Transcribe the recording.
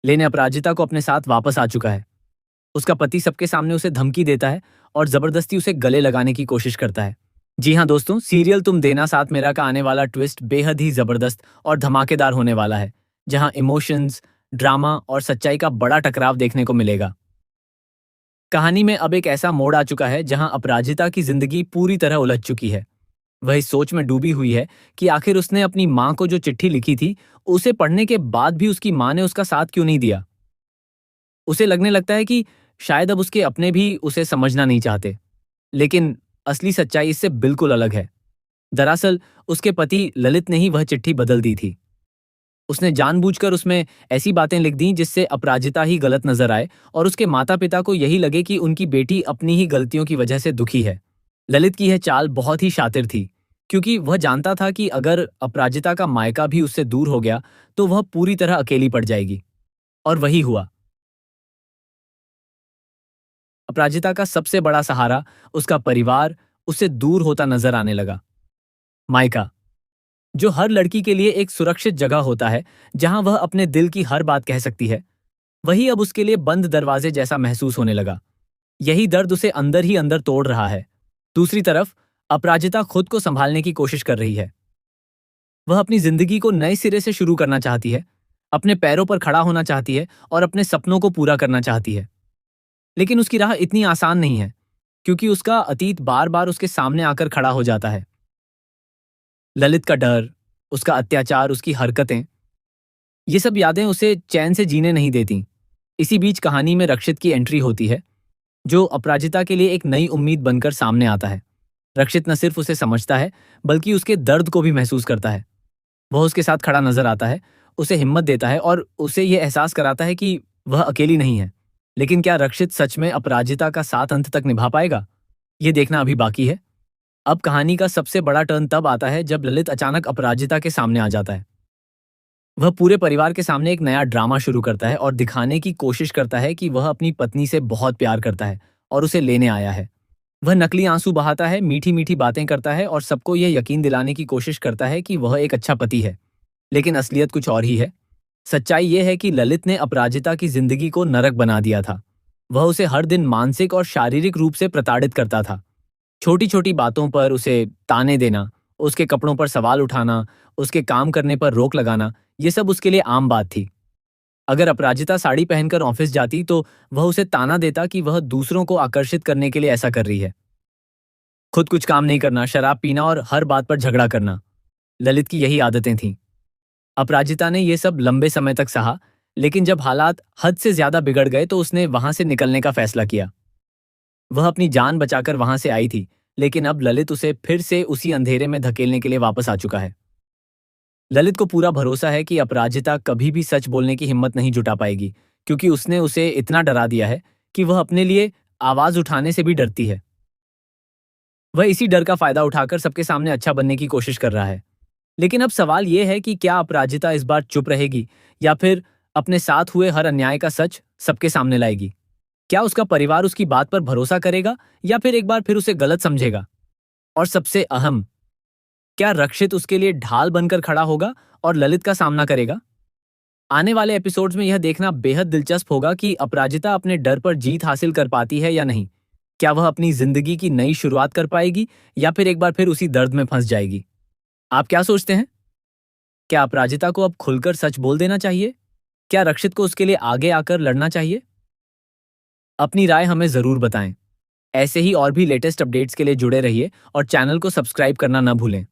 लेने अपराजिता को अपने साथ वापस आ चुका है। उसका पति सबके सामने उसे धमकी देता है और जबरदस्ती उसे गले लगाने की कोशिश करता है। जी हाँ दोस्तों, सीरियल तुम देना साथ मेरा का आने वाला ट्विस्ट बेहद ही जबरदस्त और धमाकेदार होने वाला है, जहां इमोशंस, ड्रामा और सच्चाई का बड़ा टकराव देखने को मिलेगा। कहानी में अब एक ऐसा मोड़ आ चुका है जहां अपराजिता की जिंदगी पूरी तरह उलझ चुकी है। वह इस सोच में डूबी हुई है कि आखिर उसने अपनी मां को जो चिट्ठी लिखी थी, उसे पढ़ने के बाद भी उसकी मां ने उसका साथ क्यों नहीं दिया। उसे लगने लगता है कि शायद अब उसके अपने भी उसे समझना नहीं चाहते। लेकिन असली सच्चाई इससे बिल्कुल अलग है। दरअसल उसके पति ललित ने ही वह चिट्ठी बदल दी थी। उसने जानबूझकर उसमें ऐसी बातें लिख दी जिससे अपराजिता ही गलत नजर आए और उसके माता पिता को यही लगे कि उनकी बेटी अपनी ही गलतियों की वजह से दुखी है। ललित की यह चाल बहुत ही शातिर थी, क्योंकि वह जानता था कि अगर अपराजिता का मायका भी उससे दूर हो गया तो वह पूरी तरह अकेली पड़ जाएगी। और वही हुआ। अपराजिता का सबसे बड़ा सहारा, उसका परिवार, उससे दूर होता नजर आने लगा। मायका, जो हर लड़की के लिए एक सुरक्षित जगह होता है जहां वह अपने दिल की हर बात कह सकती है, वही अब उसके लिए बंद दरवाजे जैसा महसूस होने लगा। यही दर्द उसे अंदर ही अंदर तोड़ रहा है। दूसरी तरफ अपराजिता खुद को संभालने की कोशिश कर रही है। वह अपनी जिंदगी को नए सिरे से शुरू करना चाहती है, अपने पैरों पर खड़ा होना चाहती है और अपने सपनों को पूरा करना चाहती है। लेकिन उसकी राह इतनी आसान नहीं है, क्योंकि उसका अतीत बार बार उसके सामने आकर खड़ा हो जाता है। ललित का डर, उसका अत्याचार, उसकी हरकतें, ये सब यादें उसे चैन से जीने नहीं देती। इसी बीच कहानी में रक्षित की एंट्री होती है, जो अपराजिता के लिए एक नई उम्मीद बनकर सामने आता है। रक्षित न सिर्फ उसे समझता है, बल्कि उसके दर्द को भी महसूस करता है। वह उसके साथ खड़ा नजर आता है, उसे हिम्मत देता है और उसे यह एहसास कराता है कि वह अकेली नहीं है। लेकिन क्या रक्षित सच में अपराजिता का साथ अंत तक निभा पाएगा? यह देखना अभी बाकी है। अब कहानी का सबसे बड़ा टर्न तब आता है जब ललित अचानक अपराजिता के सामने आ जाता है। वह पूरे परिवार के सामने एक नया ड्रामा शुरू करता है और दिखाने की कोशिश करता है कि वह अपनी पत्नी से बहुत प्यार करता है और उसे लेने आया है। वह नकली आंसू बहाता है, मीठी मीठी बातें करता है और सबको यह यकीन दिलाने की कोशिश करता है कि वह एक अच्छा पति है। लेकिन असलियत कुछ और ही है। सच्चाई यह है कि ललित ने अपराजिता की जिंदगी को नरक बना दिया था। वह उसे हर दिन मानसिक और शारीरिक रूप से प्रताड़ित करता था। छोटी छोटी बातों पर उसे ताने देना, उसके कपड़ों पर सवाल उठाना, उसके काम करने पर रोक लगाना, ये सब उसके लिए आम बात थी। अगर अपराजिता साड़ी पहनकर ऑफिस जाती तो वह उसे ताना देता कि वह दूसरों को आकर्षित करने के लिए ऐसा कर रही है। खुद कुछ काम नहीं करना, शराब पीना और हर बात पर झगड़ा करना, ललित की यही आदतें थीं। अपराजिता ने यह सब लंबे समय तक सहा, लेकिन जब हालात हद से ज्यादा बिगड़ गए तो उसने वहां से निकलने का फैसला किया। वह अपनी जान बचाकर वहां से आई थी, लेकिन अब ललित उसे फिर से उसी अंधेरे में धकेलने के लिए वापस आ चुका है। ललित को पूरा भरोसा है कि अपराजिता कभी भी सच बोलने की हिम्मत नहीं जुटा पाएगी, क्योंकि उसने उसे इतना डरा दिया है कि वह अपने लिए आवाज उठाने से भी डरती है। वह इसी डर का फायदा उठाकर सबके सामने अच्छा बनने की कोशिश कर रहा है। लेकिन अब सवाल यह है कि क्या अपराजिता इस बार चुप रहेगी या फिर अपने साथ हुए हर अन्याय का सच सबके सामने लाएगी? क्या उसका परिवार उसकी बात पर भरोसा करेगा या फिर एक बार फिर उसे गलत समझेगा? और सबसे अहम, क्या रक्षित उसके लिए ढाल बनकर खड़ा होगा और ललित का सामना करेगा? आने वाले एपिसोड्स में यह देखना बेहद दिलचस्प होगा कि अपराजिता अपने डर पर जीत हासिल कर पाती है या नहीं। क्या वह अपनी जिंदगी की नई शुरुआत कर पाएगी या फिर एक बार फिर उसी दर्द में फंस जाएगी? आप क्या सोचते हैं? क्या अपराजिता को अब खुलकर सच बोल देना चाहिए? क्या रक्षित को उसके लिए आगे आकर लड़ना चाहिए? अपनी राय हमें जरूर बताएं। ऐसे ही और भी लेटेस्ट अपडेट्स के लिए जुड़े रहिए और चैनल को सब्सक्राइब करना न भूलें।